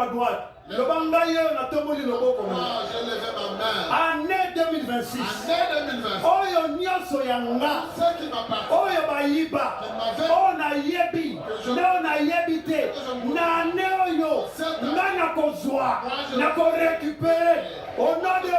à droite. Le bangaye na tomoli loboko na. J'ai levé ma main. Année 2026. Année 2026. Oyo nyonso yanga. Ce qui m'appartient. Oyo bayiba. O na yebi. Na na yebite. Na ne oyo. Na na kozwa. Na ko récupérer. Au nom de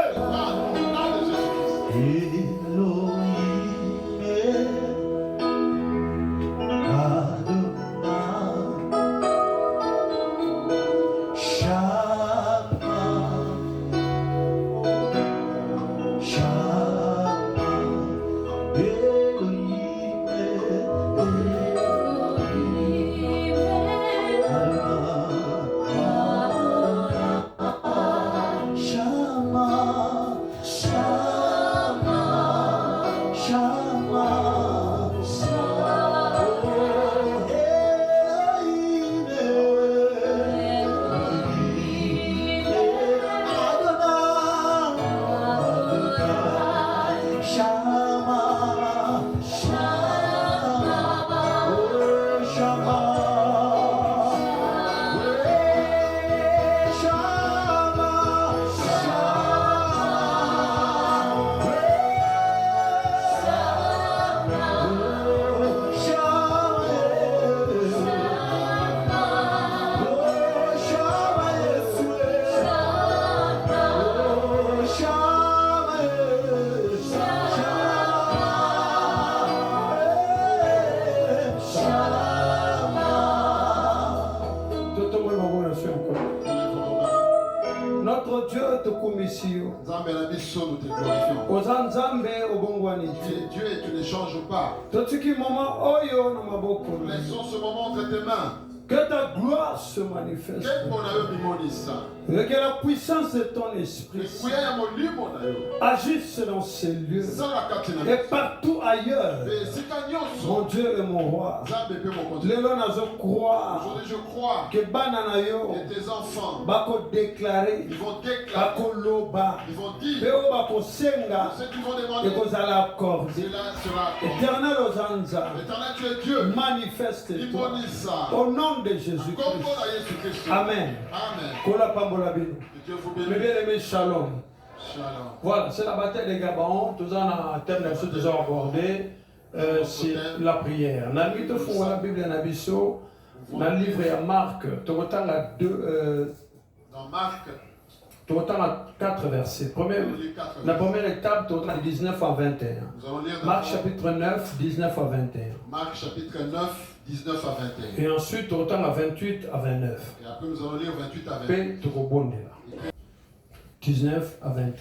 notre Dieu te commissionne. Dieu, tu ne changes pas. Laissons ce moment entre tes mains. Que ta gloire se manifeste. Et que la puissance de ton esprit agisse dans ces lieux et partout ailleurs. Mon Dieu et mon roi. Aujourd'hui je crois que Bananayo et tes enfants déclarer, ils vont dire ceux qui vont demander cela sera accordé. Éternel Ozanza, tu es Dieu, manifeste-toi au nom de Jésus-Christ. Amen. Amen. Mes bien-aimés, shalom. Voilà, c'est la bataille des Gabon. Tous en a thème de déjà abordé. C'est la prière. On a mis de fond la Bible en abisso. Dans le livre à Marc, tu retends à deux. Dans Marc, tu retends à 4 versets. La première étape, tu retends à 19 à 21. Marc chapitre 9, 19 à 21. Marc chapitre 9, 19 à 21. Et ensuite, tu retends à 28 à 29. Et après, nous allons lire 28 à 29. Paix, tu rebondis là. 19 à 21.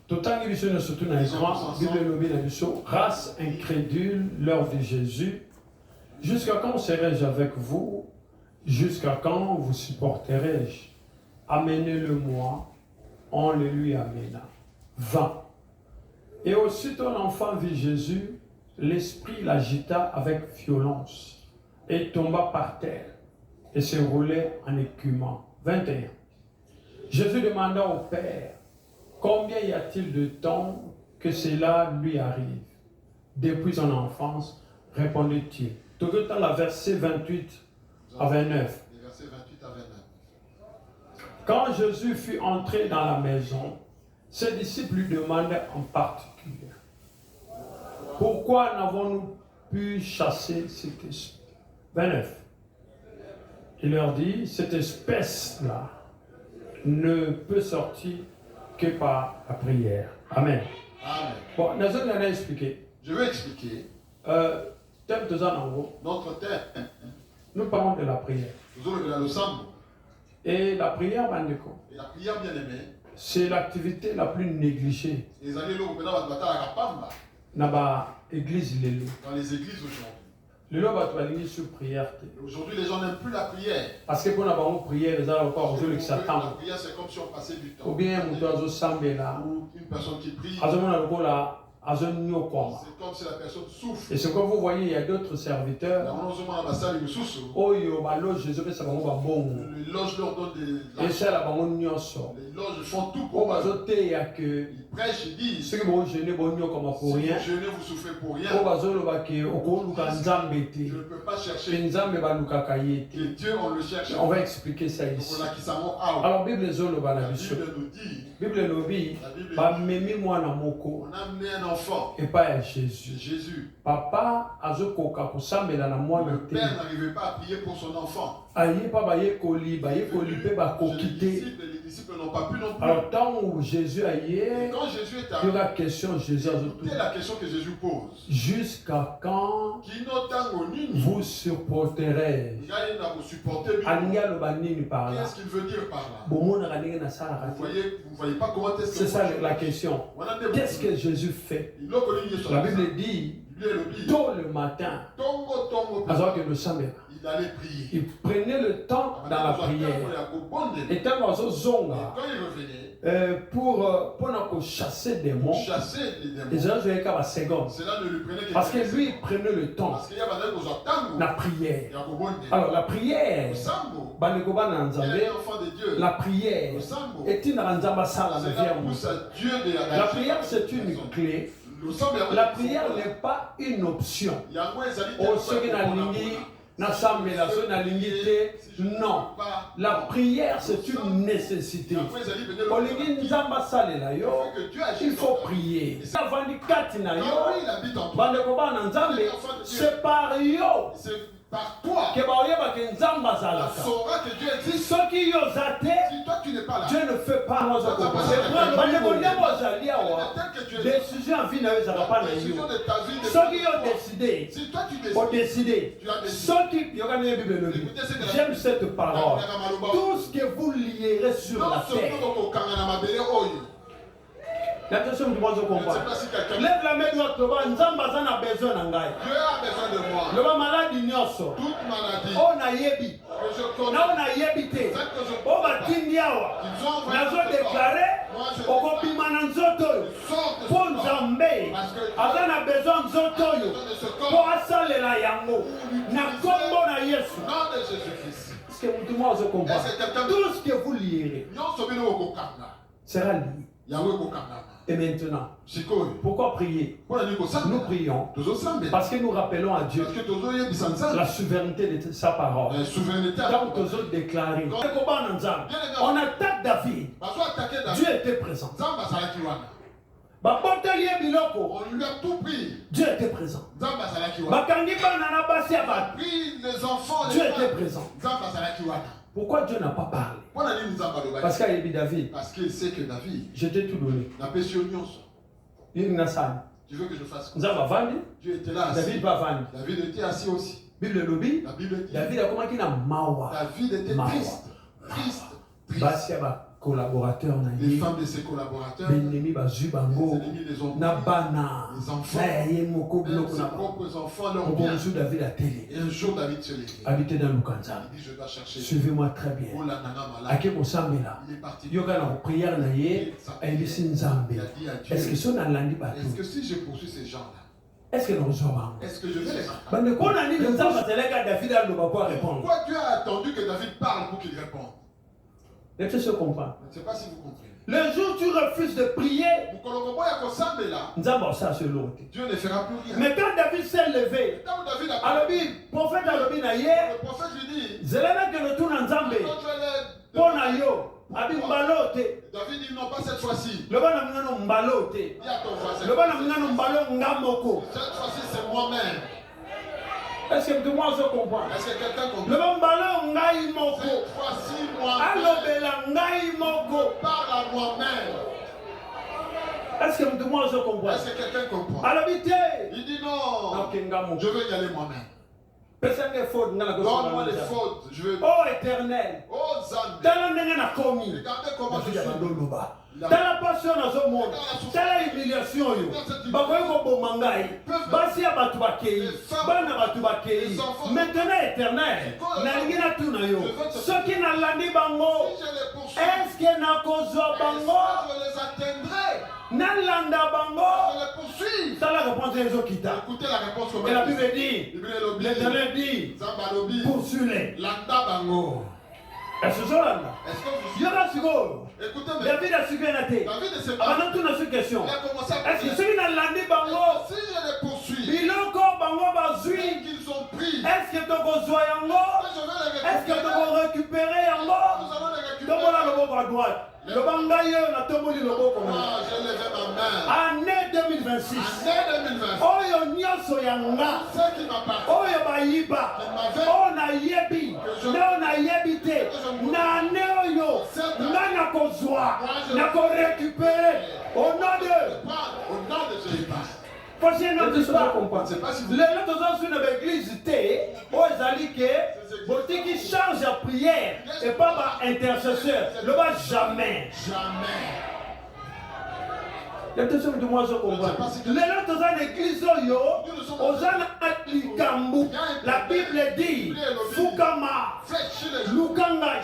Tout temps que nous sommes dans l'écran, Bible lobby dans l'émission, race incrédule, l'heure de Jésus. Jusqu'à quand serai-je avec vous? Jusqu'à quand vous supporterai-je? Amenez-le-moi. On le lui amena. 20. Et aussitôt l'enfant vit Jésus, l'esprit l'agita avec violence et tomba par terre et se roulait en écumant. 21. Jésus demanda au Père, combien y a-t-il de temps que cela lui arrive? Depuis son enfance, répondit-il. Tout le temps, la verset 28 à 29. Verset 28 à 29. Quand Jésus fut entré dans la maison, ses disciples lui demandaient en particulier, pourquoi n'avons-nous pu chasser cet esprit? 29. Il leur dit, cette espèce-là ne peut sortir que par la prière. Amen. Amen. Bon, nous allons expliquer. Je vais expliquer. Thème de ça en gros. Notre thème. Nous parlons de la prière. Nous allons le samedi. Et la prière, et la prière bien aimée, c'est l'activité la plus négligée. Les années là, maintenant, dans les églises aujourd'hui. Aujourd'hui, les gens n'aiment plus la prière. Parce que pour la prière, les gens encore aujourd'hui qui s'attendent. La prière, c'est comme si on passait du temps. Ou bien, ou une personne qui prie. C'est comme si la personne souffre. Et c'est comme vous voyez, il y a d'autres serviteurs. Oh, les loges leur donnent des les loges font tout pour eux. Ils prêchent, ils disent si vous jeûnez, vous souffrez pour rien. Je ne peux pas chercher que Dieu, on le cherche. On va expliquer ça ici. Alors, Bible nous dit, on a amené un enfant et pas Jésus. Jésus. Papa Le père n'arrivait pas à prier pour son enfant. Les disciples n'ont pas pu non plus. Alors, tant où Jésus a et quand Jésus est il y aura arrivé, question, Jésus a écoutez la question que Jésus pose. Jusqu'à quand vous supporterez? Qu'est-ce qu'il veut dire par là? Vous ne voyez pas comment est-ce que c'est ça la question. Qu'est-ce que Jésus fait? La Bible dit tôt le matin, alors que le samedi, il allait prier. Il prenait le temps dans la prière. Et quand il revenait, pour chasser des démons, cela ne lui prenait parce que lui il prenait le temps. La prière. Alors la prière, la prière est une la prière c'est une clé. La prière n'est pas une option. Non, la prière c'est une nécessité. Il faut prier. C'est par yo. Par toi, que saura que Dieu existe. Si toi tu n'es pas là, Dieu ne fait pas. Décision en vie de ta vie. Si toi tu décides, j'aime cette parole. Tout ce que vous lierez sur la terre. L'attention du monde combat. Lève la main droite, Nzambazan a besoin de moi. Le maladie nyoso. Toute maladie. On a yebi. On a yebité. On va tindiawa. Nazo déclaré. On bima nanzoto. Pour Nzambe. Azan a besoin de zotoyo. Pour assaler la yango. Na kombo na Yesu. Nom de Jésus-Christ. Est-ce que vous demandez ce combat? Tout ce que vous lierez sera lié. Et maintenant, pourquoi prier? Nous prions parce que nous rappelons à Dieu la souveraineté de sa parole. Quand nous avons déclaré, on attaque David. Dieu était présent. On lui a tout pris. Dieu était présent. Les enfants, Dieu était présent. Pourquoi Dieu n'a pas parlé? Parce qu'il a dit David. Parce qu'il sait que David. Je t'ai tout donné. Tu veux que je fasse quoi? Dieu était là. David va vendre. David était assis aussi. Bible lobby. La Bible dit. David a comment qu'il a mawa. David était triste. Triste. Collaborateurs, les femmes de ses collaborateurs, les ennemis, les enfants, ses propres enfants, leur bien. Et un jour, David se lève. Habité dans Lukanza. Il dit, je dois chercher. Suivez-moi très bien. Il est parti. Est-ce que si je poursuis ces gens-là, est-ce que je vais les attraper? Pourquoi Dieu a attendu que David parle pour qu'il réponde? Je ne sais pas si vous comprenez. Le jour où tu refuses de prier, Dieu ne fera plus rien. Mais quand David s'est levé, le prophète lui dit, David dit non, pas cette fois-ci. Dis à ton voisin, cette fois-ci c'est moi-même. Est-ce que tout le monde se comprend? Est-ce que quelqu'un comprend? Le bambalo ngai moko. Cette fois-ci moi-même. Alobela ngai moko. Parle à moi-même. Est-ce que tout le monde se comprend? Est-ce que quelqu'un comprend? Alobité. Il dit non. Je veux y aller moi-même. Donne-moi les fautes. Je veux... Oh éternel. Oh Zambé. Regardez comment je suis. Tala passion na zo monde. Tala humiliation yo. Bakoy ko bomangai. Basi abatu bakei. Bana batu bakei. Maintenant éternel. Na ngina tuna yo. Soki na landi bango. Est-ce que na kozwa bango? Je les atteindrai. Nalanda bango. Je les poursuis. Ça la réponse des autres qui t'a. Écoutez la réponse comme Et la Bible dit, l'Éternel dit, poursuis-les. Landa bango. Est-ce que là? Est-ce que vous... Il y aura sugo. Écoutez, David a suivi un athée. David ne sait Avant pas. tout, on a une question. Il a commencé à Est-ce que celui qui a landé bango, si je les poursuis, il a encore bango bazui? qu'ils ont pris, Est-ce que tu vas jouer yango? je vais les Est-ce que tu récupérer. vas récupérer yango? Nous allons les Donc récupérer. voilà le mot à droite. Le bangaye, on a tombé le mot comme Moi, je lève ma main. année 2026. Année 2020. Oyo nyoso yanga. Ce qui m'appartient. Oyo bayiba. On a yebi. On a yebité. Na année oyo. Na na kozwa. Na ko récupérer. Au nom de. Au nom de Jésus. Parce que notre histoire, C'est pas si vous... les autres ont sur l'église, ils allaient que Boti qui change la prière et pas par intercesseur. Le bas jamais. Jamais. Il y a des choses que moi je comprends. Les autres ont l'église, aux Likambu, la Bible dit Fukama, Lukanga,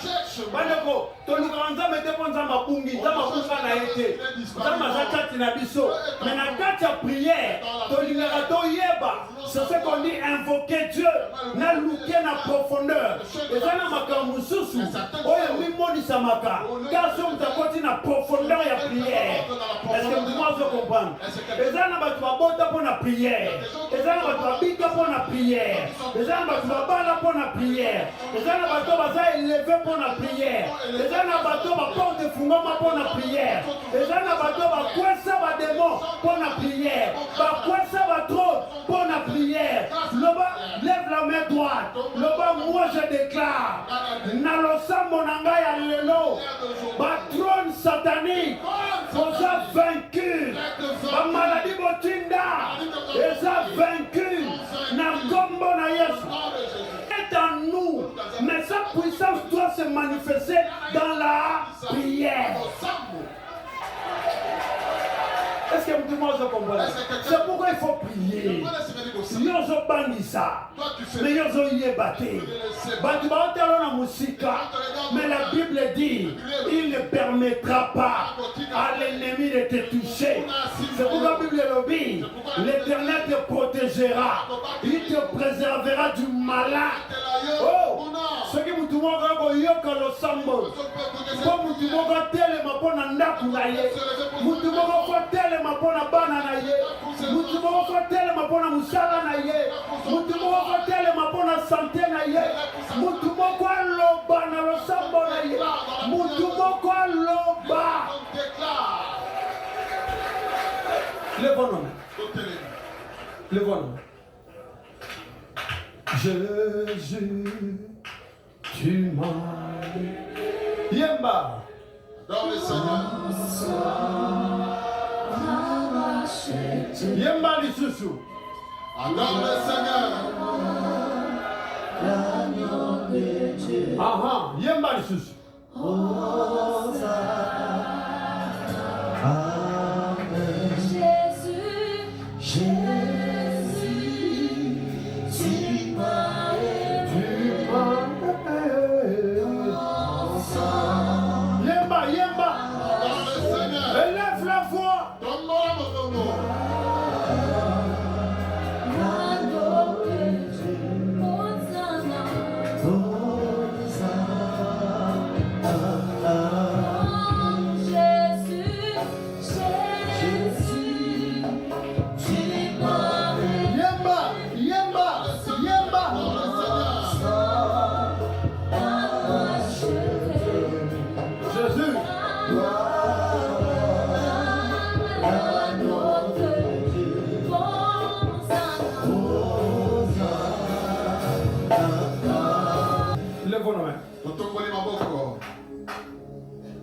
Baneko, Tolukanza mette ponza mabungi, Zamabuka na ete, Zamazakati na biso. Mais na kati ya prière, Tolingarato yeba, c'est ce qu'on dit invoquer Dieu, na luke na profondeur. Et ça na makamususu, oyo mimoni samaka, car son takoti na profondeur ya prière. Est-ce que moi je comprends? Et ça na batu babota pour la prière. Et ça na batu babika pour la prière. Et ça na batu babala pour la prière. Et ça na batu baza élevé pour la prière. Et ça na batu baporte fungoma pour la prière. Et ça na batu bakwesa ba démon pour la prière. Bakwesa ba trône pour la prière. Le bas lève la main droite. Le bas moi je déclare. Nalosa monanga ya lelo. Ba trône satanique. Osa vaincu. La maladie botinda. Osa vaincu. Na gombo na Yesu. Est en nous. Mais sa puissance doit se manifester dans la prière. Est-ce que vous demandez à comprendre? C'est pourquoi il faut prier. Yozo bandisa. Mais yozo yebate. Batibate na musika. Mais la Bible dit, il ne permettra pas à l'ennemi de te toucher. C'est pourquoi la Bible le dit, l'Éternel te protégera. Il te préservera du malin. Oh, ce qui vous demande à yoka lo sambo. Comme vous demandez à tel ma pona ndaku na ye. Vous demandez à tel ma pona bana na ye. Vous demandez à tel ma pona musala na ye. Vous demandez à tel ma pona santé na ye. Vous demandez à loba na lo sambo na ye. Vous demandez à loba. Lève-nous. Lève-nous. Jésus, tu m'as. Yemba. Dans le Seigneur. Yemba lisusu. Dans le Seigneur. Aha, yemba lisusu.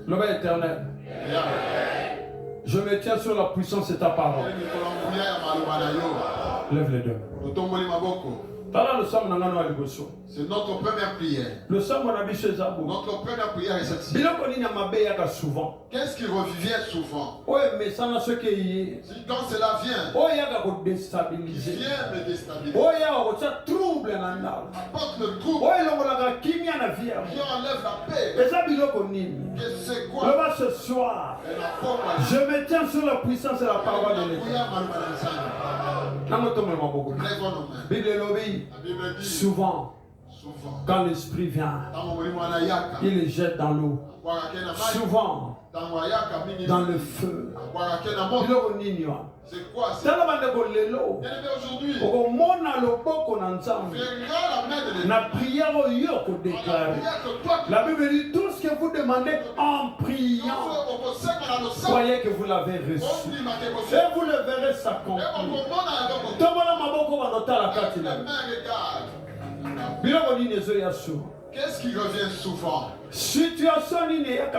Le éternel, je me tiens sur la puissance de ta parole. Lève les deux. C'est notre première prière. Notre première prière est celle-ci. Qu'est-ce qui revient souvent? Quand cela vient, il vient me déstabiliser. Apporte le trouble. qui enlève la paix. Et ça, Et c'est quoi? ce soir, je me tiens sur la puissance de la parole de l'État. Bible dit, souvent, quand l'esprit vient, il les jette dans l'eau. Souvent, dans le feu. C'est quoi ça? Aujourd'hui, la prière la Bible dit tout ce que vous demandez en priant, croyez que vous l'avez reçu. Et vous le verrez s'accomplir. Qu'est-ce qui revient souvent? Situation Quelle est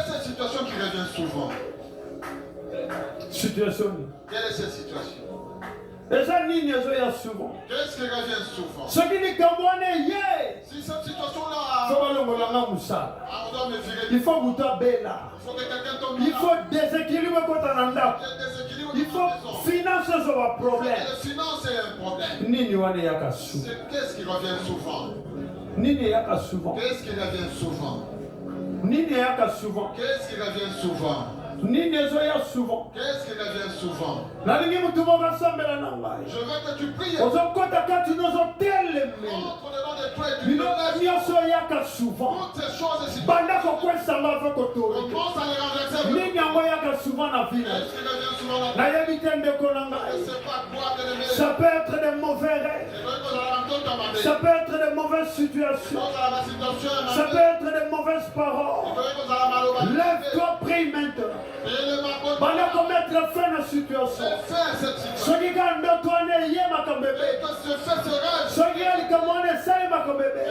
cette situation qui revient souvent? Situation. Quelle est cette situation? Souvent. Qu'est-ce qui revient souvent? Ce qui dit si cette situation-là, il faut que quelqu'un tombe. il faut déséquilibrer quand on a. Il faut financer ce problème. Le finance est un problème. Qu'est-ce qui revient souvent? Qu'est-ce qui revient souvent? Qu'est-ce qui revient souvent? Qu'est-ce qui revient souvent? Je veux que tu pries. Entre dedans de toi et tu souvent. toutes ces choses ici. Commence à les renverser. Qu'est-ce qui revient souvent dans ta vie? C'est pas quoi de l'aimer. Ça peut être des mauvais rêves. Ça peut être des mauvaises situations. Ça peut être des mauvaises paroles. Lève-toi, prie maintenant. Pendant qu'on mette fin à la situation. Ce qui gagne de toi n'est pas comme bébé. Ce qui gagne comme on est ça, ma comme bébé.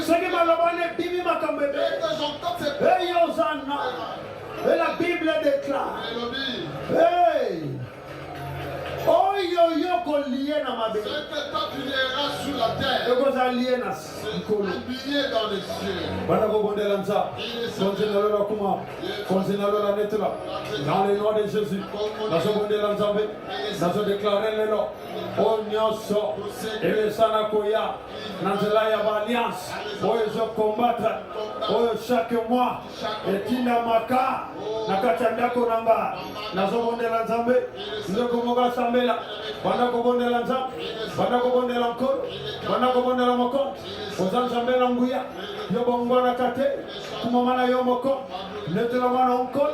Ce qui m'a le bibi ma comme bébé. Et Yosanna. Et la Bible déclare. Hey! Oh yo yo ko lié na ma bébé. C'est que toi tu liéras sur la terre. Et qu'on a lié na. C'est lié dans les cieux. Bana ko bonde lanza. Continue la kuma. Continue la netla. Dans le nom de Jésus. Dans ce bonde lanza be. Dans ce déclarer le nom. Oh nyoso. Et le sana koya. Dans la alliance. Oh je combattre. Oh chaque mois. Et tina maka. Nakachanda konanga. Dans ce bonde lanza be. Nous komoga sambela. Bana ko bonde lanza. Bana ko bonde lankor. Bana ko bonde lamoko. Ozan sambela nguya. Yobongona kate. Kumamana yomoko. Netulamana onkol.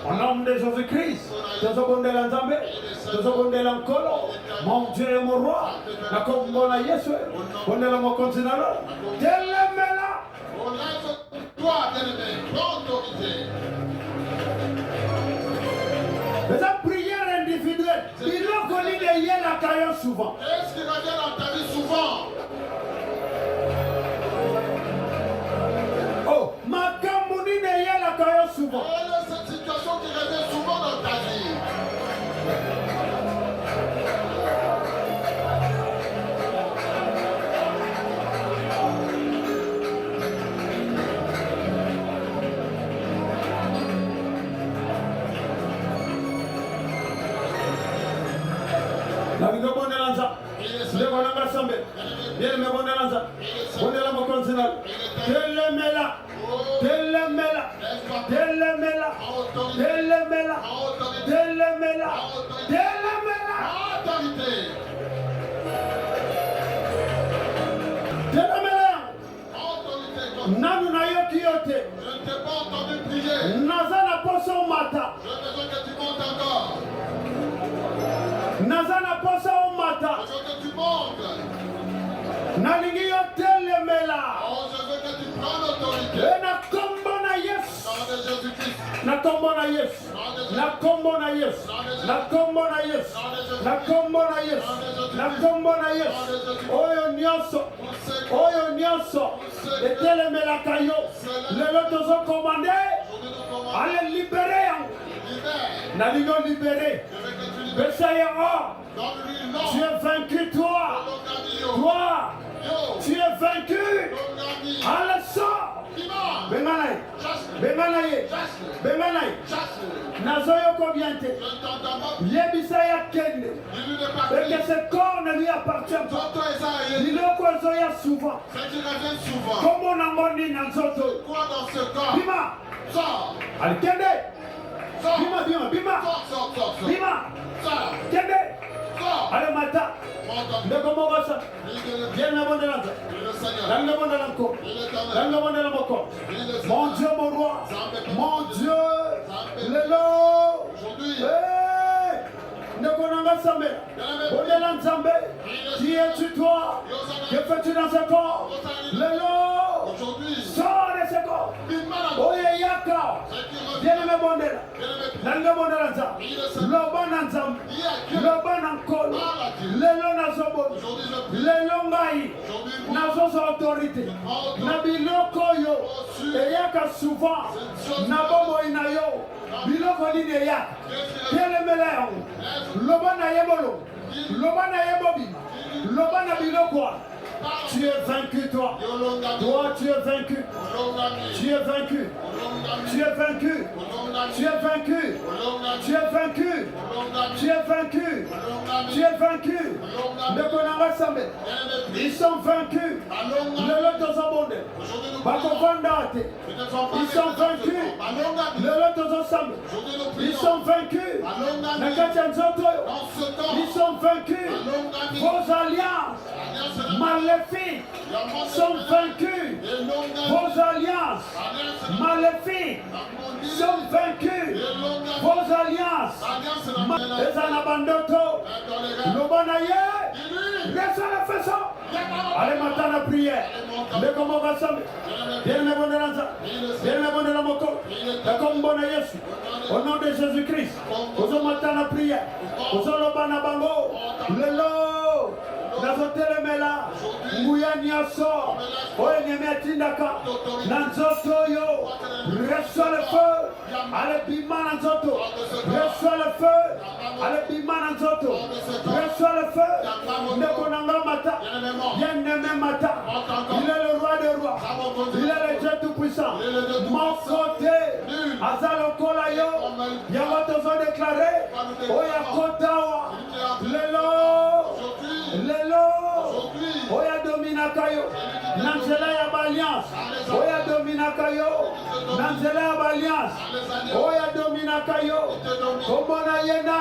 Au nom de Jésus-Christ. Tezobonde lanzambe. Tezobonde lankolo. Mon Dieu et mon roi. Nakombona Yesu. Bonde lamoko zinalo. Telemela. On lève toi, bien-aimé. Prends autorité. Les prières individuelles, il a connu des yeux la caillou souvent. Qu'est-ce qui revient dans ta vie souvent? Oh, ma camouni des yeux la caillou souvent. Quelle est cette situation qui revient souvent dans ta vie? La vie de bonne lanza. Le bonne sambe. Bien me bonne lanza. Bonne la mo continental. Telemela. Telemela. Telemela. Telemela. Telemela. Telemela. Autorité. Telemela. Autorité. Nanu na yoki yote. Je ne t'ai pas entendu prier. Nazana poso mata. J'ai besoin que tu montes encore. Nazana poso mata. Je veux que tu montes. Nalingi yotelemela. Oh, je veux que tu prennes l'autorité. E na kombo na Yesu. Dans le nom de Jésus-Christ. Na kombo na Yesu. Na kombo na Yesu. Na kombo na Yesu. Na kombo na Yesu. Na kombo na Yesu. Oyo nyonso. Oyo nyonso. Etelemela kayo. Lelo tozo commandé. Allez libérer yango. Na ligo libérer. Bessaye hors. Tu es vaincu toi. Toi. Tu es vaincu. Allez sort. Bemanaye. Bemanaye. Bemanaye. Nazoyo kobiente. Yebisa ya kende. Et que ce corps ne lui appartient pas. Il est quoi Oyozoya souvent. Ce qui revient souvent. Comment on a moni dans zoto? Quoi dans ce corps? Bima. Sors. Allez, kende. Sors. Bima, bima, bima. Sors. Bima. Sors. Kende. Sors. Allez, mata. Ndeko moko sa. Viens me bonde l'anza. Nanga bonde l'anko. Nanga bonde l'anko. Mon Dieu, mon roi. Mon Dieu. Lelo. Aujourd'hui. Ndeko nanga sambe. Bonde l'anzambe. Qui es-tu toi? Que fais-tu dans ce corps? Lelo. Aujourd'hui. Sors de ce corps. Oye yaka. Viens me bonde là. Nanga bonde l'anza. Loba nanzam. Loba nankolo. Lelo nazobon. Lelo ngai. Nazo sa autorité. Na biloko yo. Eyaka souvent. Na bomo inayo. Biloko nini eyaka. Kele meleo. Loba na yebolo. Loba na yebobi. Loba na biloko. Tu es vaincu, toi. Toi, tu es vaincu. Tu es vaincu. Tu es vaincu. Tu es vaincu. Tu es vaincu. Tu es vaincu. Tu es vaincu. Ne connaît pas. Ils sont vaincus. Le lot aux abonnés. Ils sont vaincus. Le lot aux ensemble. Ils sont vaincus. Ils sont vaincus. Vos alliances maléfiques sont vaincus. Vos alliances maléfiques sont vaincus. Vos alliances les anabandoto l'obanaye laisse la façon. Allez maintenant la prière. Mais comment va ça? Viens me bonner l'anza. Viens me bonner la moko. Comme bon Yesu. Au nom de Jésus-Christ. Ozo maintenant la prière. Ozo l'obana bango. Lelo. Nazotelemela nguya nyaso oye nyemetindaka nanzoto yo reçois le feu ale bima nanzoto reçois le feu ale bima nanzoto reçois le feu ndeko nanga mata bien-aimé mata il est le roi des rois il est le Dieu tout puissant mon côté azalokola yo yango tozo déclaré oya kotawa lelo oya domina kayo nanzela ya balliance oya domina kayo nanzela ya balliance oya domina kayo komona yena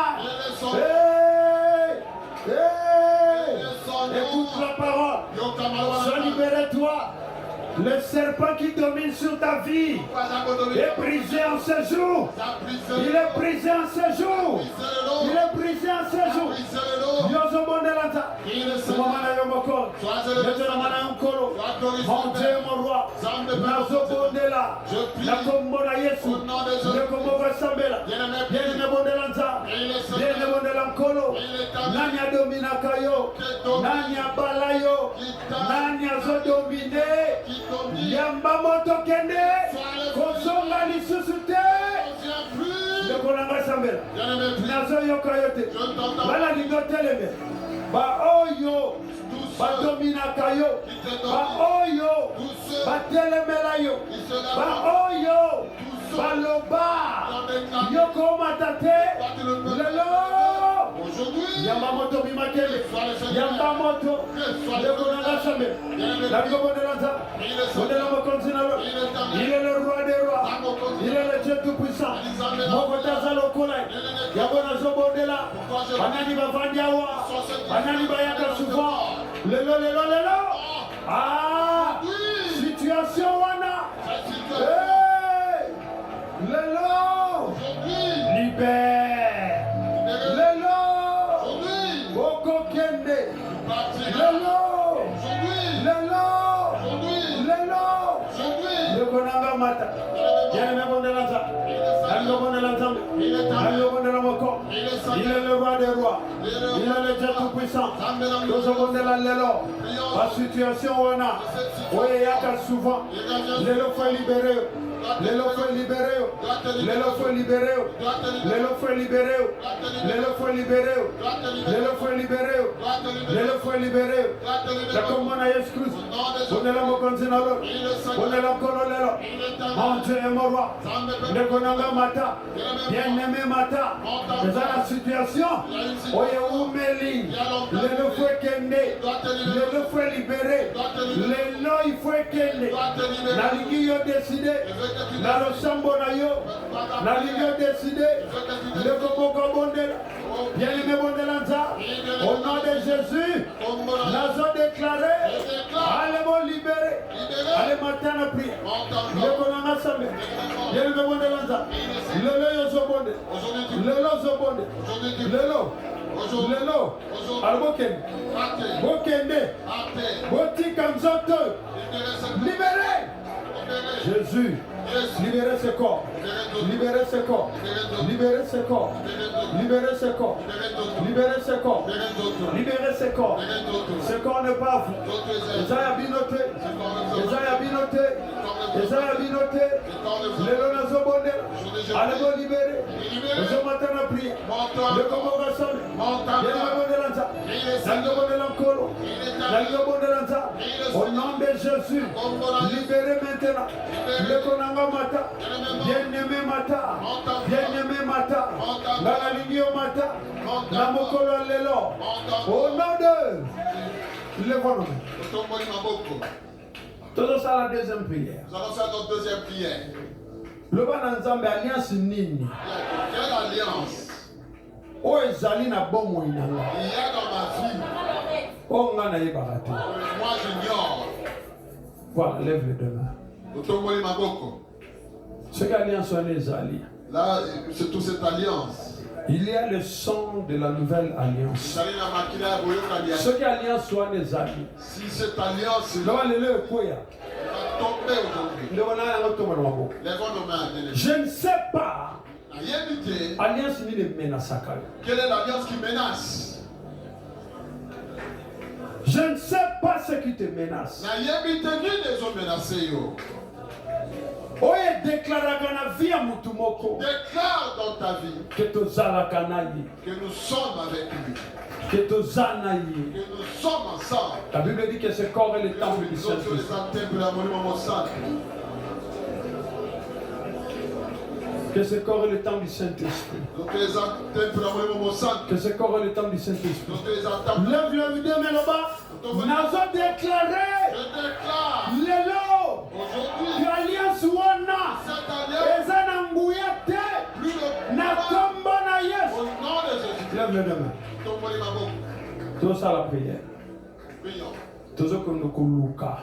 écoute la parole sois libéré toi. Le serpent qui domine sur ta vie est brisé en ce jour. Il est brisé en ce jour. Il est brisé en ce jour. Mon Dieu, mon roi, Nazobondela, la Kombona Yesu, le Kombona Sambela, Bien Bondelanza, Bien Bondelanko, Nanya Domina Kayo, Nanya Balayo, Nanya Zodomine. Yamba moto kende kozonga lisusu te ndeko nanga sambela nazoyoka yo te bala lingo teleme baoyo badominaka yo baoyo batelemela yo baoyo baloba yokomata te lelo yamba moto bimakele yamba moto ndeko nanga sambela nakobonelanza il est le roi des rois. Il est le Dieu tout-puissant. Mokotaza lokolai. Yabona zobondela. Anani bavandiawa. Anani bayaka souvent. Lelo. Ah! Situation wana. Hey! Lelo. Libère. Lelo. Boko kende. Lelo. Mata. Il est le roi des rois. Il est le Dieu tout-puissant. Nous avons de la lelo. La situation on a. Oui, yaka souvent. Lelo faut libérer. Lelo faut libérer. Lelo faut libérer. Lelo faut libérer. Lelo faut libérer. Lelo faut libérer. Lelo faut libérer. C'est comme on a Jésus Christ. Bonela mokonzinalo. Bonela kololelo. Mon Dieu est mon roi. Nekonanga mata. Bien-aimé mata. C'est ça la situation. Oye umeli. Le faut kende. Le faut libérer. Le nom il faut kende. Nalingi yo décidé. Na lo sambo na yo. Nalingi yo décidé. Le komoko bondela. Bien-aimé bondela nza. Au nom de Jésus. Nous avons déclaré. Allez vous libérer. Allez maintenant la prière. Le konanga sambe. Bien-aimé bondela nza. Lelo yo zobonde. Lelo zobonde. Lelo. Lelo. Alboken. Bokende. Botika nzoto. Libérez. Jésus. Libérez ce corps. Libérez ce corps. Libérez ce corps. Libérez ce corps. Libérez ce corps. Libérez ce corps. Ce corps n'est pas vous. Esaïe Binoté. Esaïe Binoté. Esaïe Binoté. Les lonas au bonheur. Allez vous libérer. Vous avez maintenant prié. Le combat va sonner. Il y a le bon de l'anza. Le bon de l'encolo. Le bon de l'anza. Au nom de Jésus. Libérez maintenant. Le konanga mata. Bien-aimé mata. Bien-aimé mata. La ligne mata. La mokolo lelo. Au nom de. Lève-nous. Tout ça la deuxième prière. Nous allons faire notre deuxième prière. Le bananzambe alliance nini. Quelle alliance? O ezali na bomo inanga. Il y a dans ma vie. O ngana yebaka te. Moi j'ignore. Voilà, lève les deux mains. Ce qu'alliance on ezali. Là, c'est toute cette alliance. Il y a le sang de la nouvelle alliance. Ce qu'alliance soit ezali. Si cette alliance là le koya. va tomber aujourd'hui. Lèvons nos mains. Je ne sais pas. Alliance ni le menasaka. Quelle est l'alliance qui menace? Je ne sais pas ce qui te menace. Oye déclare dans ta vie que nous sommes avec lui. Que nous sommes ensemble. La Bible dit que ce corps est le temple du Saint-Esprit. Que ce corps est le temple du Saint-Esprit. Que ce corps est le temple du Saint-Esprit. Lève le deux mains là-bas. Nous avons déclaré. Lélo. L'alliance Wana. Ezana Mbouyate. Nakomba na Yesu. Lève le deux mains. Tout ça la prière. Tout ça que nous koluka.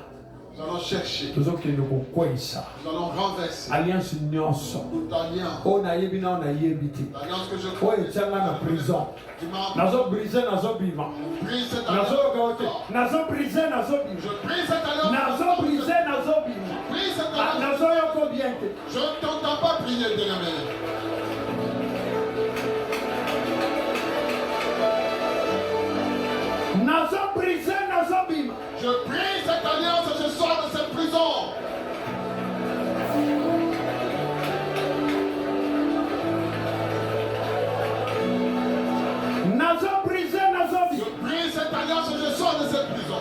Nous allons chercher. Tout ça que nous koisa. Nous allons renverser. Alliance nyonso. Toute alliance. On a yebina on a yebiti. L'alliance que je crois. Oh, na prison. Nazo briser nazo bima. Nazo gaote. Nazo briser nazo bima. Je brise cette alliance. Nazo briser nazo bima. Brise cette alliance. Nazo yoko bien. Je ne t'entends pas prier de la main. Nazo briser nazo bima. Je brise cette alliance et je sors de cette prison. Nazo briser nazo bima. Je brise cette alliance et je sors de cette prison.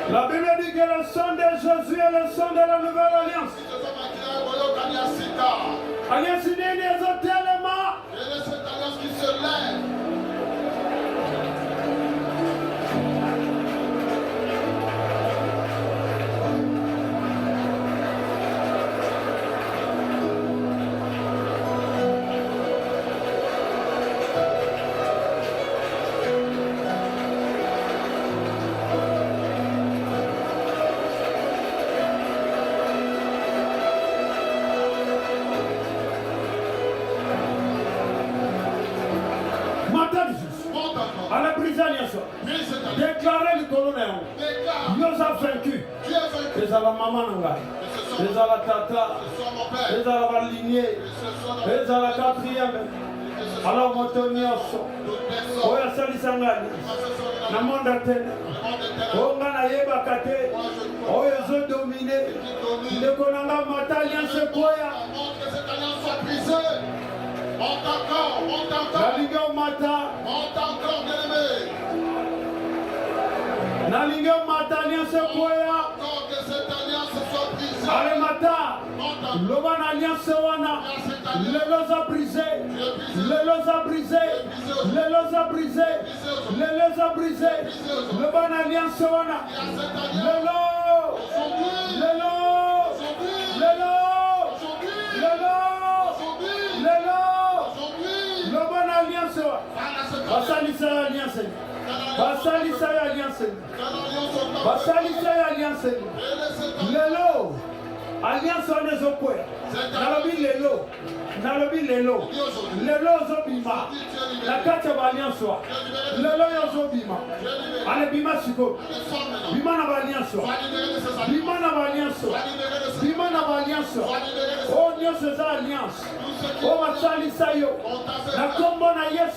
La Bible dit que le sang de Jésus est le sang de la nouvelle alliance. Alliance nini ezotelema. Et cette alliance qui se lève. Dieu a vaincu. Les à la maman nangai. Les à la tata. Les à la lignée. Les à la quatrième. Alors mon tonioso. Oya salisangani. Namonda tena. Onga na yeba kate. Oya zo dominé. Ndekonanga mata alliance koya. Monte encore, monte encore. Nalinga mata. Monte encore, bien-aimé. Nalinga mata alliance koya. Encore que cette alliance soit brisée. Ale mata. Loba na alliance wana. Le los a brisé. Le los a brisé. Le los a brisé. Le los a brisé. Loba na alliance wana. Le los. Le los. Le los. Le los. Le los. Loba na alliance wana. Basalisa alliance. Basalisa alliance. Basalisa alliance. Le los. Alliance on est au point. Nalobi lelo. Nalobi lelo. Lelo zobima. La carte va alliance. Lelo zobima. Ale bima siko. Bima na alliance. Bima na alliance. Bima na alliance. Oh Dieu c'est alliance. Oh masali sayo. La combo na yes.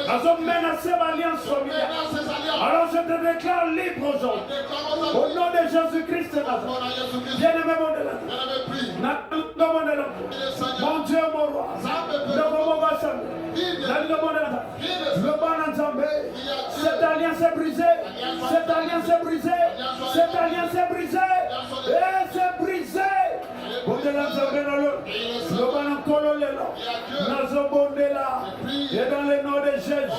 Azo menacer l'alliance familiale. Alors je te déclare libre aujourd'hui. Au nom de Jésus-Christ de Nazareth. Bien-aimé mon mon Dieu, mon roi, cette alliance est brisée, cette alliance est brisée, cette alliance est brisée, et c'est brisé. Et dans le nom de Jésus,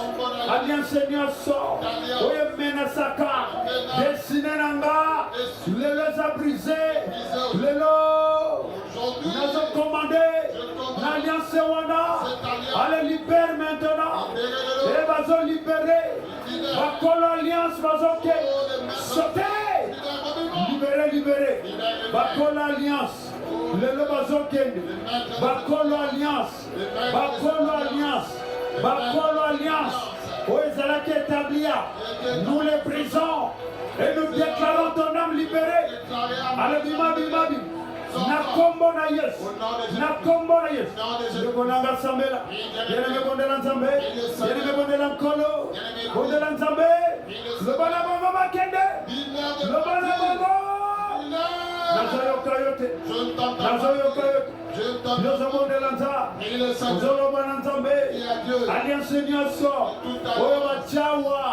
alliance Seigneur sort, dessiné nanga, le los a brisé, le los, nous avons commandé, l'alliance Wana, allez libérer maintenant, et vas libérer, va l'alliance, va sauter, libérer, libérer, va l'alliance. Le Lobazokende, Bakolo Alliance, Bakolo Alliance, Bakolo Alliance, où Ezala qui établit, nous les brisons et nous déclarons ton âme libérée. Allez, bima, bima, bima. Nakombo na yes, nakombo na yes. Le bonanga sambela, yene bondela nzambe, yene bondela nkolo, bondela nzambe. Le bonanga mama kende, le bonanga. Nazoyo kayote, Nazoyo kayote. Nous avons de l'anza, nous avons l'anzambe, alliance nyoso, oyo wachawa,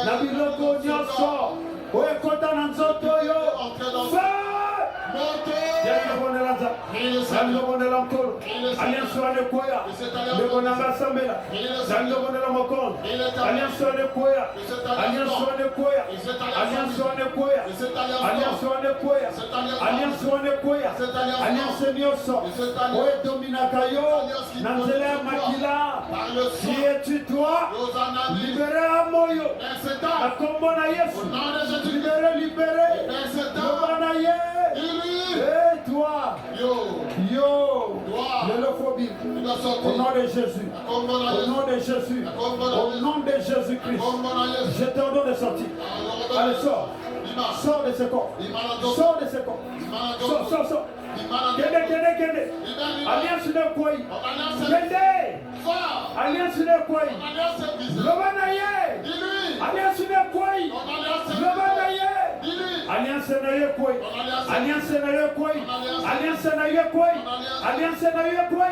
na biloko nyoso, oyo kota na nzoto yo, alliance wane koya, lebonanga sambela, lebonela mokon, alliance wane koya, alliance wane koya, alliance wane koya, alliance wane koya, alliance wane koya, alliance nyoso, oyo dominaka yo, na nzela ya makila, qui es-tu toi, libéré à moyo, na kombo na Yesu, libéré, libéré, lobana ye. Et toi, yo, l'homophobie, au nom de Jésus, au nom de Jésus, au nom de Jésus-Christ, je t'ordonne de sortir. Allez, sors, sors de ce corps, sors de ce corps, sors, sors, sors. Kende, alliance de quoi? Kende, alliance de quoi? Lobanaye, alliance de quoi? Lobanaye, alliance de quoi? Alliance de quoi? Alliance de quoi? Alliance de quoi?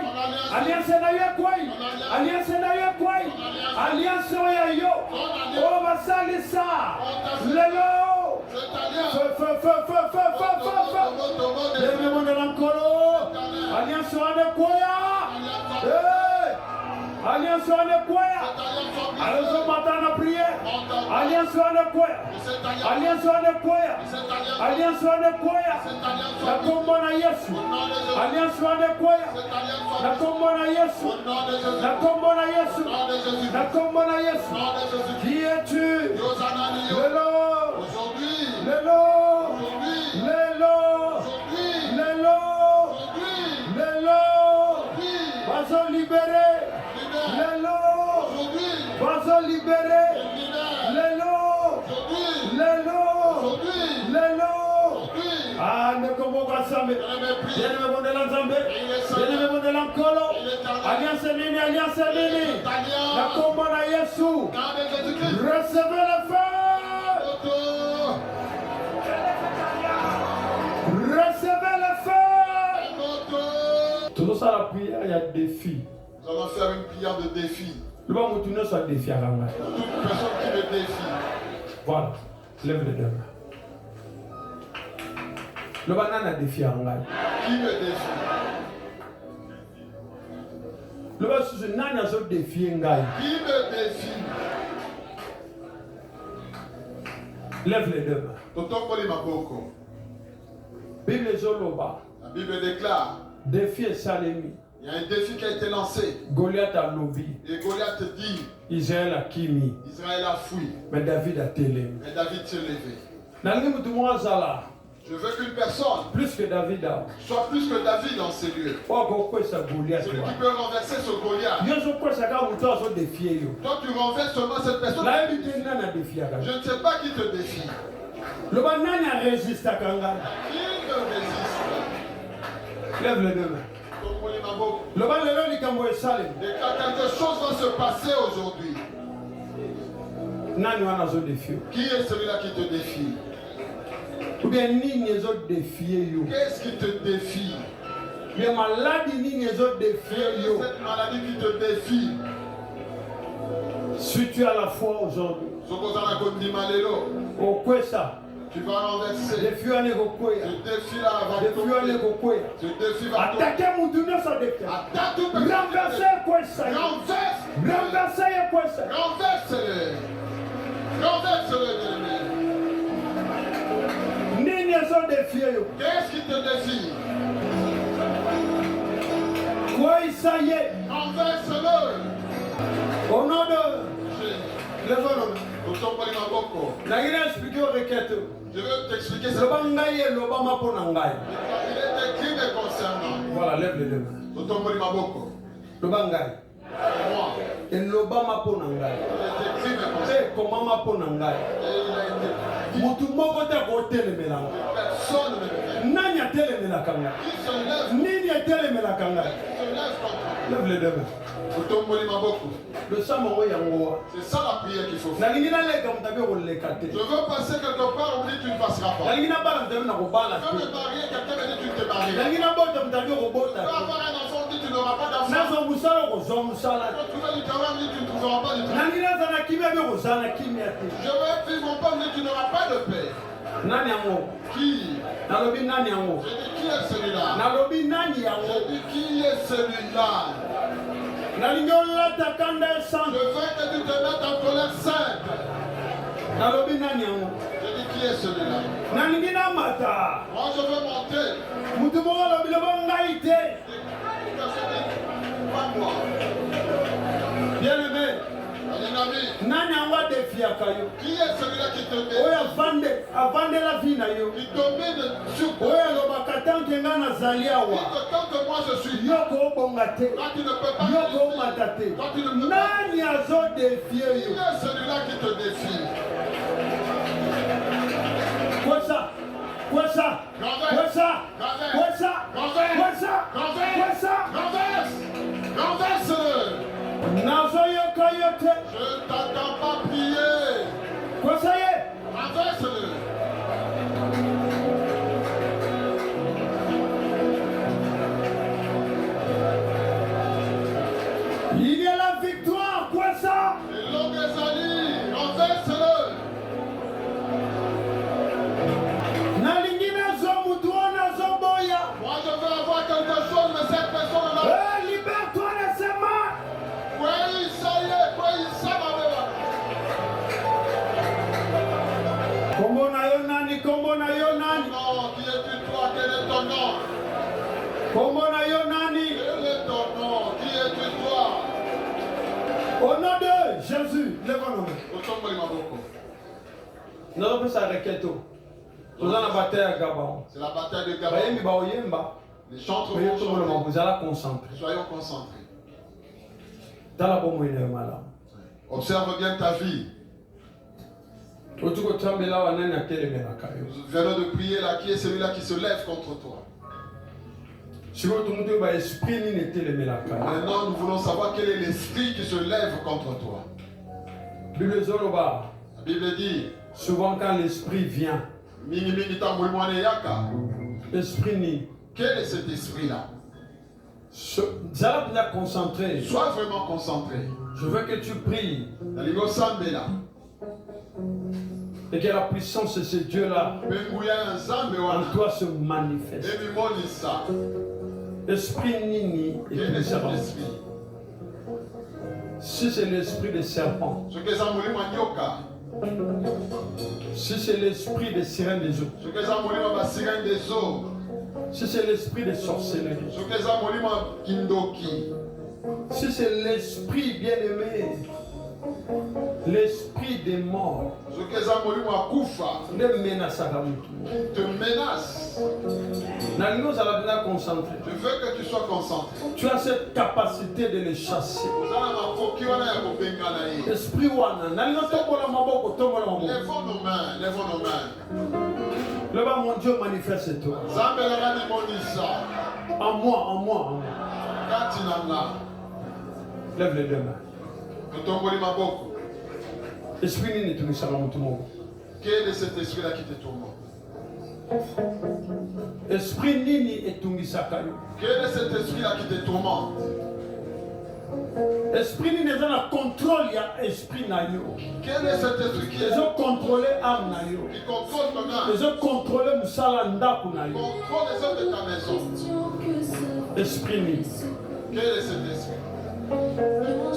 Alliance de quoi? Alliance de quoi? Alliance de yo, oh basalisa, lelo, feu. Alliance wane koya, alliance wane koya, alliance matana prière, alliance wane koya, alliance wane koya, alliance wane koya, la kombo na Yesu, alliance wane koya, la kombo na Yesu, la kombo na Yesu, la kombo na Yesu. Qui es-tu? Vas-en libérer, les lots, vas-en libérer, les lots, Ah, ne comprends pas ça, mais bien aimé bon de l'ensemble, bien aimé bon de l'encolo, alliance nini, alliance nini, la combo na Yesu, recevez le feu, recevez le feu. Tout ça la prière, il y a des défis. Nous allons faire une prière de défi. Le bon mouton soit défi à la main. Toute personne qui me défie. Voilà, lève les deux mains. Le banane a défié en gagne. Qui me défie? Le banane sous un an a défié en gagne. Qui me défie? Lève les deux mains. Totokoli maboko. Bible Zoloba. La Bible déclare. Défi est salemi. Il y a un défi qui a été lancé. Goliath a lobby. Et Goliath dit. Israël a kimi. Israël a fui. Mais David a télé. Mais David s'est levé. Je veux qu'une personne, plus que David, soit plus que David dans ces lieux. Celui qui peut renverser ce Goliath. Toi, tu renverses seulement cette personne. Je ne sais pas qui te défie. Le banane résiste à Kanga. Qui me résiste? Lève les deux mains. Le banane est comme Salem. Quelque chose va se passer aujourd'hui. Qui est celui-là qui te défie? Ou bien qu'est-ce qui te défie? Les maladies cette maladie qui te défie. Si tu as la foi aujourd'hui, tu vas renverser. Ce défi là va tomber. Ce défi va tomber. Attaquez mon tournoi sur des pieds. Renversez quoi ça? Renversez quoi ça? Renverse-le. Renverse-le, bien-aimé. Qu'est-ce qui te défie? Quoi ça y est? Renverse-le. Au nom de lève-le. Je veux t'expliquer ça. Il est écrit me concernant. Voilà, lève les deux mains. Le bangai. Moi. Et l'Obama pour Nangai. Et comment ma pour Nangai. Mutumoko ta kote le melange. Personne ne me Nanya tele melakanga. Nini tele melakanga. Lève les deux mains. Le Samoa Yangoa. C'est ça la prière qu'il faut faire. Je veux passer quelque part, on dit tu ne passeras pas. Je veux me marier, quelqu'un me dit tu ne te marieras pas. Je veux avoir un enfant, on dit tu n'auras pas d'enfant. Quand tu veux du travail, on dit tu ne trouveras pas de travail. Je veux vivre mon père, on dit tu n'auras pas de paix. Qui? Je dis qui est celui-là? Je dis qui est celui-là? Je veux que tu te mettes en colère sainte. Je dis qui est celui-là? Moi je veux monter. Pas moi. Bien-aimé. Qui est celui-là qui te défie? Qui domine sur toi? Tant que moi je suis là. Quand tu ne peux pas résister. Quand tu ne peux pas. Qui est celui-là qui te défie? Quoi ça? Quoi ça? Quoi ça? Quoi ça? Quoi ça? Quoi ça? Renverse-le. Je ne t'attends pas prier. Quoi ça y est? Renverse-le. Il y a la victoire. Quoi ça? Renverse-le. Moi je veux avoir quelque chose, mais cette personne là. Libère-toi de ses mains. Oui, ça y est, oui, ça va. Combo na yo nani? Non, qui es-tu toi? Quel est ton nom? Combo na yo nani? Quel est ton nom? Qui es-tu toi? Au nom de Jésus, lève-nous. Nous avons fait ça requête. C'est la bataille à Gabon. C'est la bataille de Gabon. Les chantres vont chanter. Vous allez concentrer. Soyons concentrés. Dans la bonne. Observe bien ta vie. Nous venons de prier là, qui est celui-là qui se lève contre toi. Maintenant, nous voulons savoir quel est l'esprit qui se lève contre toi. La Bible dit, souvent quand l'esprit vient, l'esprit nie. Quel est cet esprit-là? Sois concentré. Sois vraiment concentré. Je veux que tu pries. Et que la puissance de ce Dieu-là en toi se manifeste. Esprit nini est différent. Si c'est l'esprit des serpents, si c'est l'esprit des sirènes des eaux, si c'est l'esprit des sorcelleries, si c'est l'esprit bien-aimé, l'esprit des morts, les menaces à te menace. Je veux que tu sois concentré. Tu as cette capacité de les chasser. Esprit wana, lèvons nos mains, lèvons nos mains. Le bas, mon Dieu manifeste toi. En moi, en moi, en moi. Lève les deux mains. Esprit nini tu nisala mutu moko. Quel est cet esprit-là qui te tourmente? Esprit nini etungisaka yo. Quel est cet esprit-là qui te tourmente? Esprit nini eza na contrôle ya esprit na yo. Quel est cet esprit qui est contrôler âme na yo? Qui contrôle ton âme. Ils ont contrôlé musala ndaku na yo. Contrôle les hommes de ta maison. Esprit nini. Quel est cet esprit?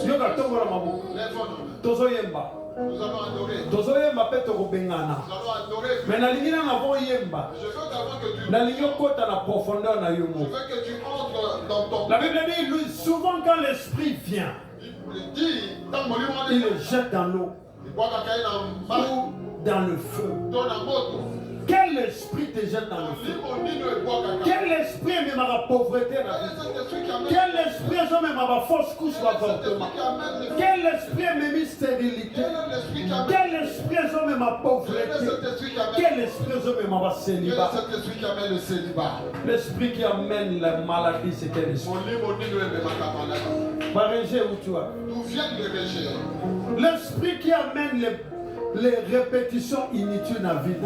Yoka tongola maboko. Lève-nous. Tozo yemba. Nous allons adorer. Tozo yemba pe toko bengana. Nous allons adorer. Mais na lingi na ngavo yemba. Je veux d'abord que tu. Na lingi okota na profondeur na yo mo. Je veux que tu entres dans ton. La Bible dit souvent quand l'esprit vient, il le jette dans l'eau ou dans le feu. Quel esprit te jette dans le feu? Quel esprit met ma pauvreté? Quel esprit met ma fausse couche d'avortement? Quel esprit met ma stérilité? Quel esprit met ma pauvreté? Quel esprit met ma célibat? L'esprit qui amène la maladie, c'est quel esprit? Barégé où tu es? L'esprit qui amène les répétitions inutiles dans la vie.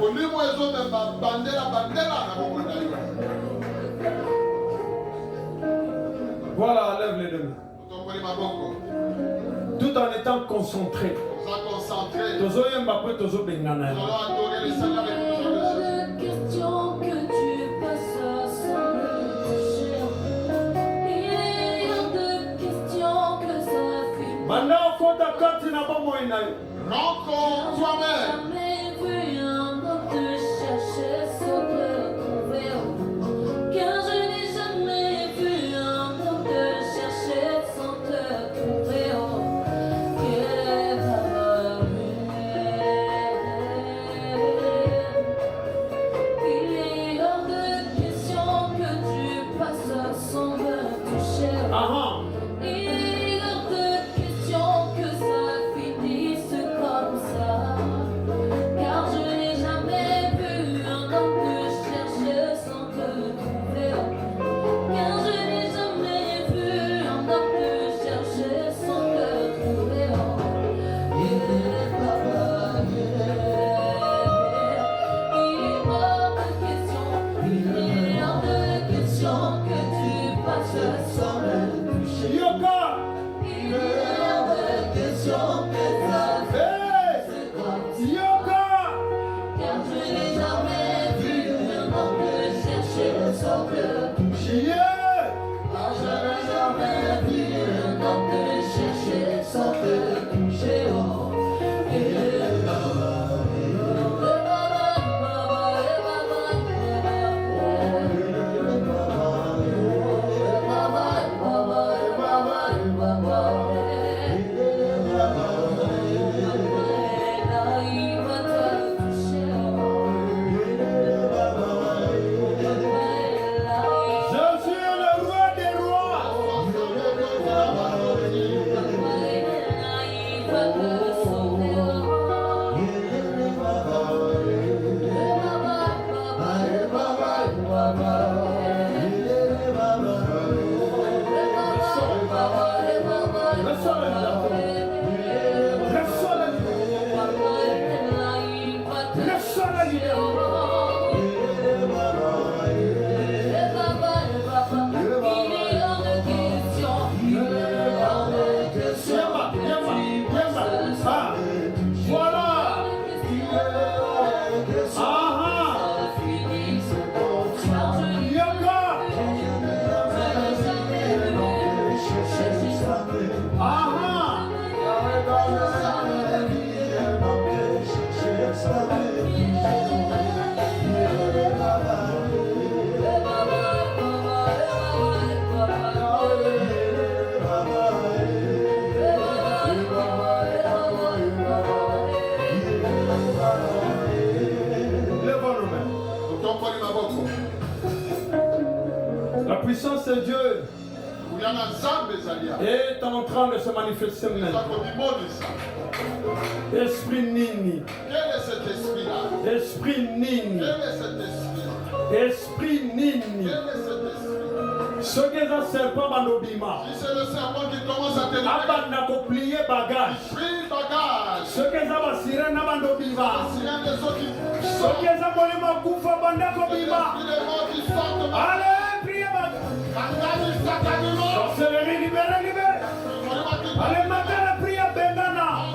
Voilà, lève les deux mains. Tout en étant concentré. Nous allons adorer le Seigneur avec nous. Rencontre toi-même. Car je n'ai jamais vu un docteur chercher sans te trouver. Il est hors de question que tu passes sans me toucher. Il est hors de question que ça finisse comme ça. Car je n'ai jamais vu un homme te chercher sans te trouver. Car je n'ai jamais vu un homme te chercher sans te trouver. Il est hors de question, il est hors de question que tu passes sans me toucher. Il est hors de question que ça finisse comme ça. Car je n'ai jamais vu un homme te chercher sans te toucher. Car je n'ai jamais vu un homme te chercher sans te toucher. Je suis puissance de Dieu est en train de se manifester maintenant. Esprit Nini. Quel est cet esprit-là? Esprit Nini. Quel est cet esprit-là? Esprit Nini. Quel est cet esprit? Ce qui est un serpent bandobima. Si c'est le serpent qui commence à te libérer, Abanda ko plier bagage. plie bagage. Ce qui est un sirène bandobima. S'il y a des autres qui Ce sortent, qui est un bolima kufa banda ko des bima. morts qui sortent, Allez, priez bagage. Sorcellerie, libérez, libérez. Allez, matin, priez Bengana.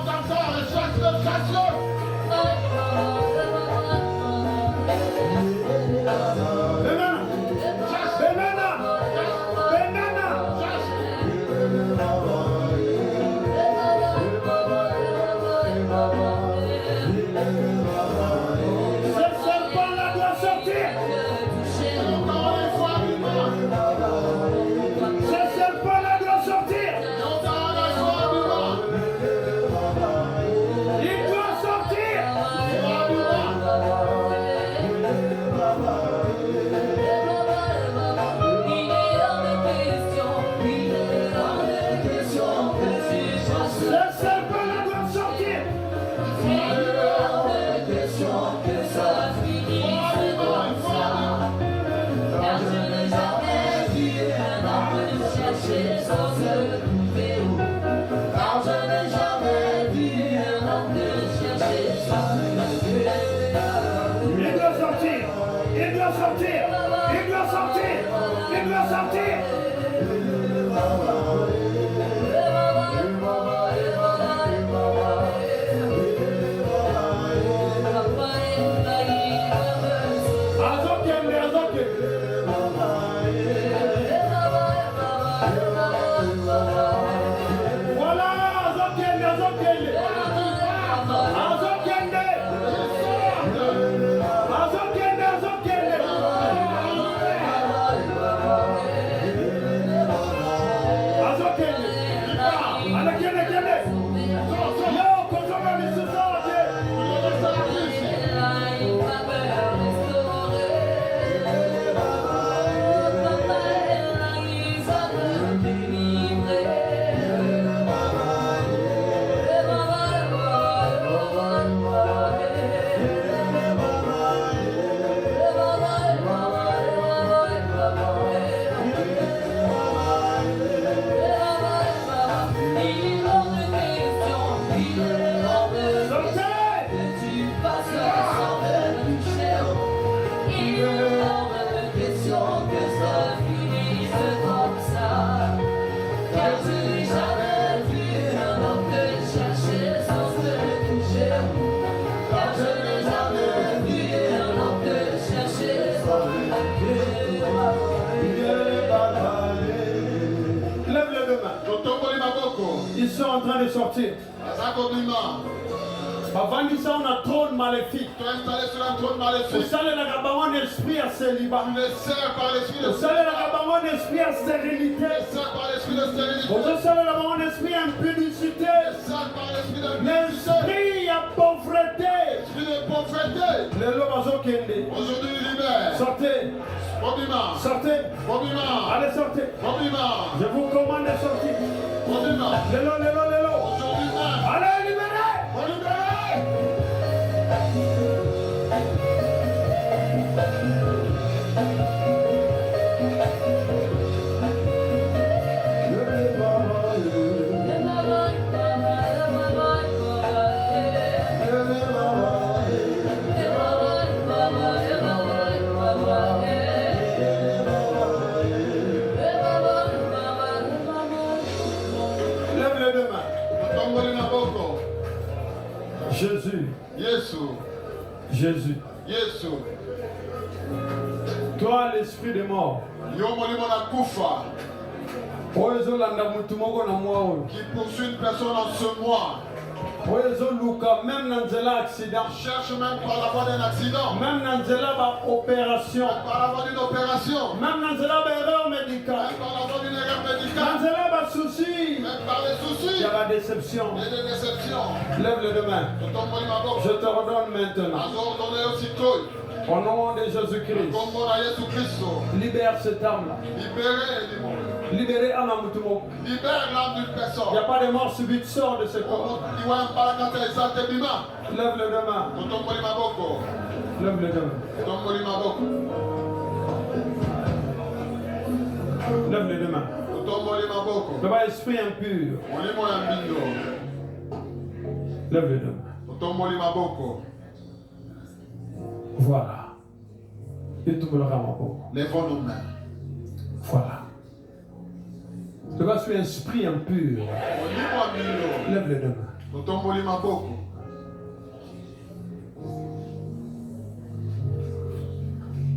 Ils sont en train de sortir. Avant ça, on a un trône maléfique. Tu es installé sur un trône maléfique. Vous savez, la gabaron esprit à célibat. Tu les sers par l'esprit de Vous savez, la gabaron esprit à stérilité. Tu les sers par l'esprit de stérilité. Vous savez, la gabaron esprit à impudicité. Tu les sers par l'esprit de L'esprit à pauvreté. L'esprit de pauvreté. Les lois aujourd'hui, libère. Sortez. Bobima. Sortez. Bobima. Allez, sortez. Bobima. Je vous commande de sortir. Bobima. Lélo. Aujourd'hui même. Allez, libérez. Libérez. Lève les deux mains. Jésus. Jésus. Toi, l'esprit de mort. Qui poursuit une personne en ce mois. Même dans l'accident. Cherche même par la voie d'un accident. Même dans opération. Par la voie d'une opération. Même dans erreur médicale. Même par la voie d'une erreur médicale. Dans souci. Même par les soucis. Il y a la déception. Il y a des déceptions. Lève les deux mains. Je te redonne maintenant. Au nom de Jésus-Christ. Libère cette âme-là. Libérez l'âme à Moutoumou. Libère l'âme d'une personne. Il n'y a pas de mort subite, sort de ce corps. Lève le deux mains. Lève le deux mains. Lève les deux mains. Le bas esprit impur. Lève les deux mains. Voilà. Et tout le ramapo. Lèvons nos mains. Voilà. Le bas esprit esprit impur. Lève les deux mains.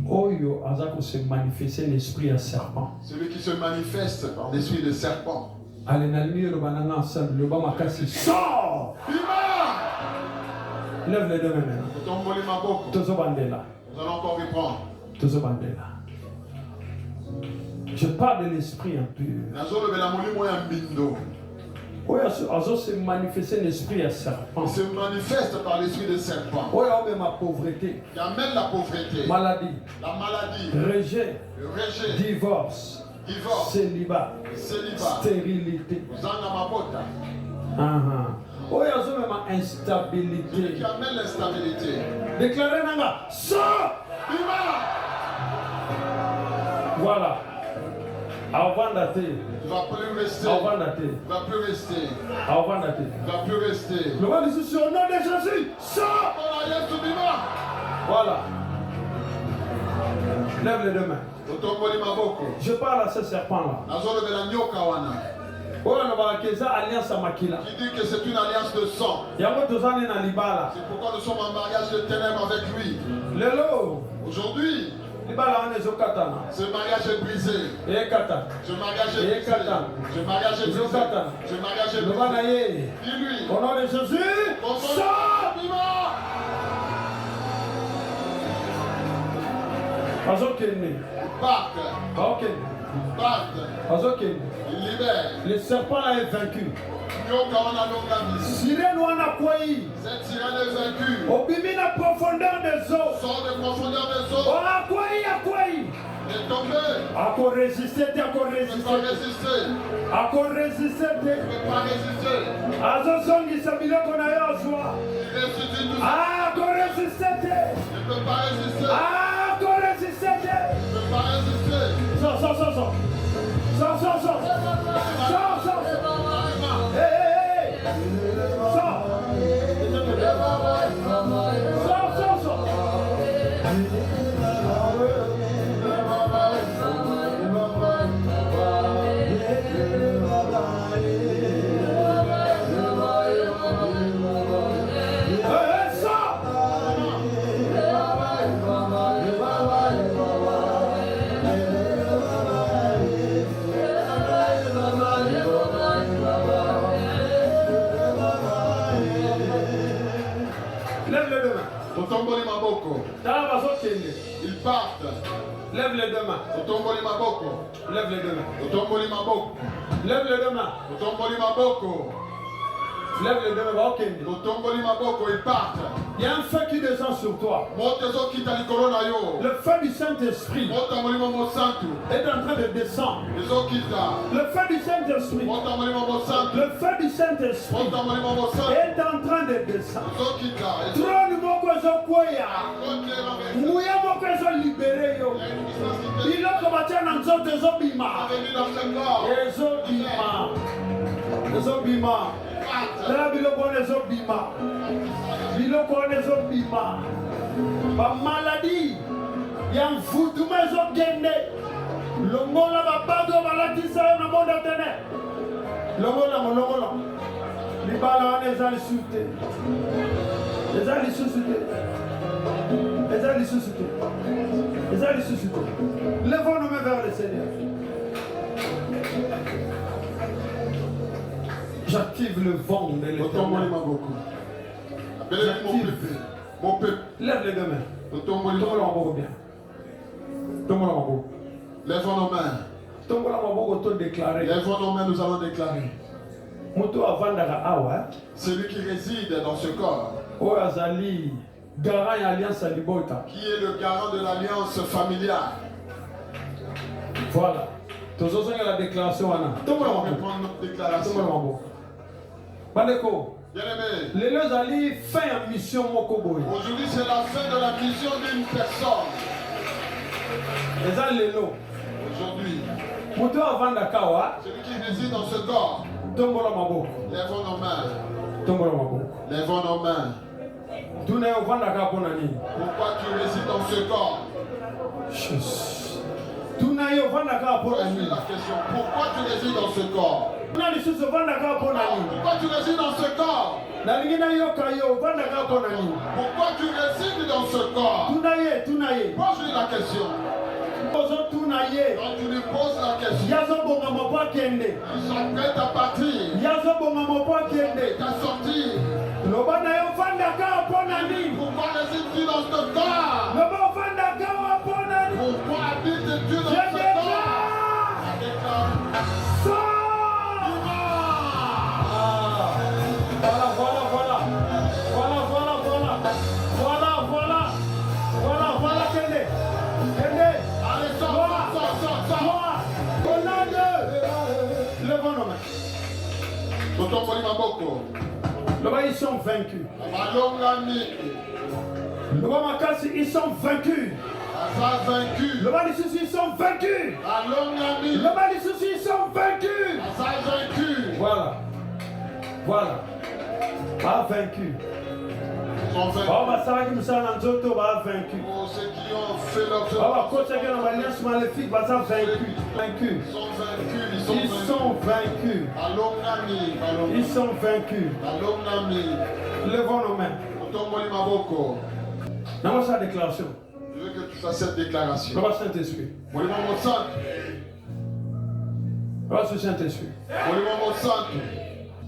Oyo azako se manifester l'esprit à serpent. Celui qui se manifeste par l'esprit de serpent. Allez na lumière le banana ensemble le bas makasi sort. Lève les deux mains maintenant. Tozo bandela. Nous allons encore reprendre. Tozo bandela. Je parle de l'esprit impur. Oui, azo se manifester l'esprit à serpent. Il se manifeste par l'esprit de serpent. Oui, on met ma pauvreté. Il amène la pauvreté. Maladie. La maladie. Rejet. Le rejet. Divorce. Divorce. Célibat. Célibat. Stérilité. Oui, azo met ma instabilité. Celui qui amène l'instabilité. Déclarez nanga. Sors. Voilà. Avant d'attendre. Il ne va plus rester. Avant d'attendre. Il ne va plus rester. Avant d'attendre. Il ne va plus rester. Le roi dit sur le nom de Jésus. Sors. Voilà. Lève les deux mains. Je parle à ce serpent-là. Oh, on va accuser alliance à Makila. Qui dit que c'est une alliance de sang. C'est pourquoi nous sommes en mariage de ténèbres avec lui. Aujourd'hui, ce mariage est brisé. Ce mariage est brisé. Ce mariage est brisé. Ce mariage est brisé. Dis-lui. Au nom de Jésus, sors. Il libère. Le serpent là est vaincu. Sirène ou anakwai. Cette sirène est vaincue. Obimi na profondeur des eaux. Sors de profondeur des eaux. Akwai. Est tombé. Encore résister, encore résister. Ne peut pas résister. Encore résister. Ne peut pas résister. Azosongi sabilo kona yoswa. Il ressuscite tout ça. Encore résister. Ne peut pas résister. Encore résister. Ne peut pas résister. Sors. Hey. Sors. Ils partent. Lève les deux mains. Lève les deux mains. Lève les deux mains. Lève les deux mains. Ok. Ils partent. Il y a un feu qui descend sur toi. Le feu du Saint-Esprit est en train de descendre. Le feu du Saint-Esprit. Le feu du Saint-Esprit est en train de descendre. Trône moko ezokwea. Muya moko ezolibere yo. Biloko batia na nzoto ezobima. Ezobima. Là, biloko ezobima. Biloko ezobima. Ba maladie. Ya mfutuma ezogende. Longola babado balatisa na monde tene. Longola. Libala wana eza lisusu te. Lèvons nos mains vers le Seigneur. J'active le vent de l'éternel. Mon peuple. Lève les deux mains. Tombe-le en beau bien. Lèvons nos mains. Tombe-le en beau auto déclaré. Lèvons nos mains, nous allons déclarer. Celui qui réside dans ce corps. O azali Garant et alliance à Libota. Qui est le garant de l'alliance familiale. Voilà. Tous ceux qui ont la déclaration. On va prendre notre déclaration. Bandeko. Bien-aimé. Les deux alliés fin mission Mokoboy. Aujourd'hui, c'est la fin de la mission d'une personne. Les allélos. Aujourd'hui. Mouto avant Dakawa. Celui qui réside dans ce corps. Tombola Mabo. Lèvons nos mains. Tombola Mabo. Lèvons nos mains. Pourquoi Pourquoi tu résides dans ce corps? Pose la question. Pourquoi tu résides dans ce corps? Pourquoi tu résides dans ce corps? Pourquoi tu résides dans ce corps? Pose-lui la question. Quand tu lui poses la question, il s'apprête à partir, à sortir. Pourquoi résides-tu dans ce corps? Pourquoi habites-tu dans ce corps? Voilà, Kende. Allez, sors. Levons nos mains. Là-bas, ils sont vaincus. Là-bas, Makassi, ils sont vaincus. Là-bas, les soucis, ils sont vaincus. Là-bas, les soucis, ils sont vaincus. Voilà. Pas vaincus. Ceux qui ont fait Ils sont vaincus. Levons nos mains. Dans sa déclaration. Je veux que tu fasses cette déclaration. Le Saint-Esprit. Le Saint-Esprit.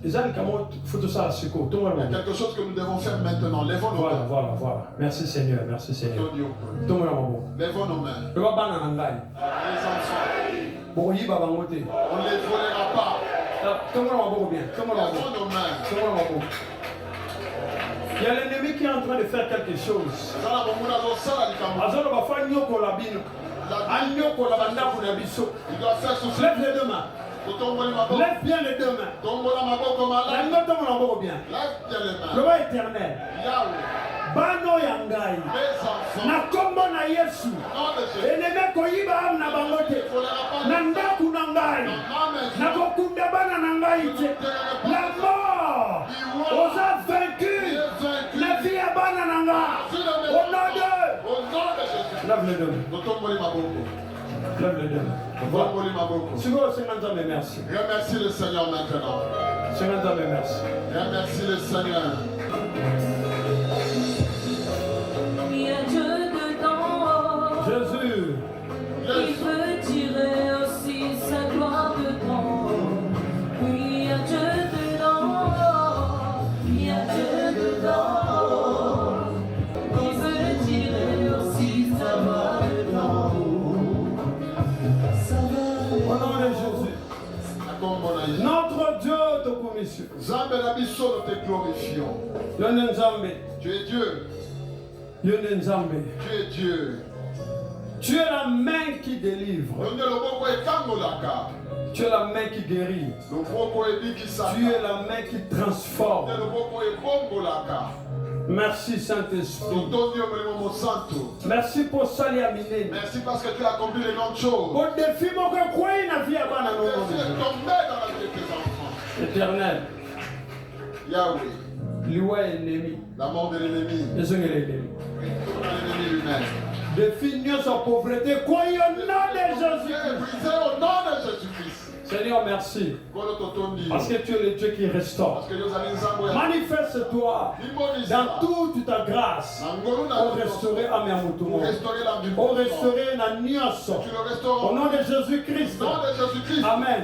Il y a quelque chose que nous devons faire maintenant. Lèvons nos mains. Voilà. Merci Seigneur. Lèvons nos mains. Les enfants. On ne les volera pas. Lèvons nos mains. Il y a l'ennemi qui est en train de faire quelque chose. Il doit faire souffler. Lève les deux mains. Lève bien les deux mains. Lève bien les mains. Le roi éternel. Bano yangai. Na kombo na Yesu. Eneme koyiba am na bangote. Na ndaku na ngai. Na kokunda bana na ngai te. La mort. Osa vaincu. La vie à bana na ngai. Au nom de Jésus. Lève les deux mains. Lève les deux mains. Merci. Remercie le Seigneur maintenant. Merci. Remercie le Seigneur. Il y a Dieu dedans. Jésus. Il veut tirer aussi sa gloire dedans. Oui, il y a Dieu dedans. Il y a Dieu dedans. Il veut tirer aussi sa gloire dedans. Au nom de Jésus. Notre Dieu te commission. Nous te glorifions. Tu es Dieu. Tu es Dieu. Tu es la main qui délivre. Tu es la main qui guérit. Tu es la main qui transforme. Merci Saint-Esprit. Merci pour ça, Yamine. Merci parce que tu as accompli les grandes choses. Au défi, mon cœur, croyez la vie à Tu es tombé dans la vie de tes enfants. Éternel. Yahweh. L'Iwa est l'ennemi. La mort de l'ennemi. Les uns et les ennemis. L'ennemi lui-même. Définir sa pauvreté. Croyez au nom de Jésus-Christ. Brisé au nom de Jésus-Christ. Seigneur, merci. Parce que tu es le Dieu qui restaure. Manifeste-toi dans toute ta grâce. Pour restaurer à mes amoutous. Pour restaurer la niasse. Au nom de Jésus-Christ. Amen.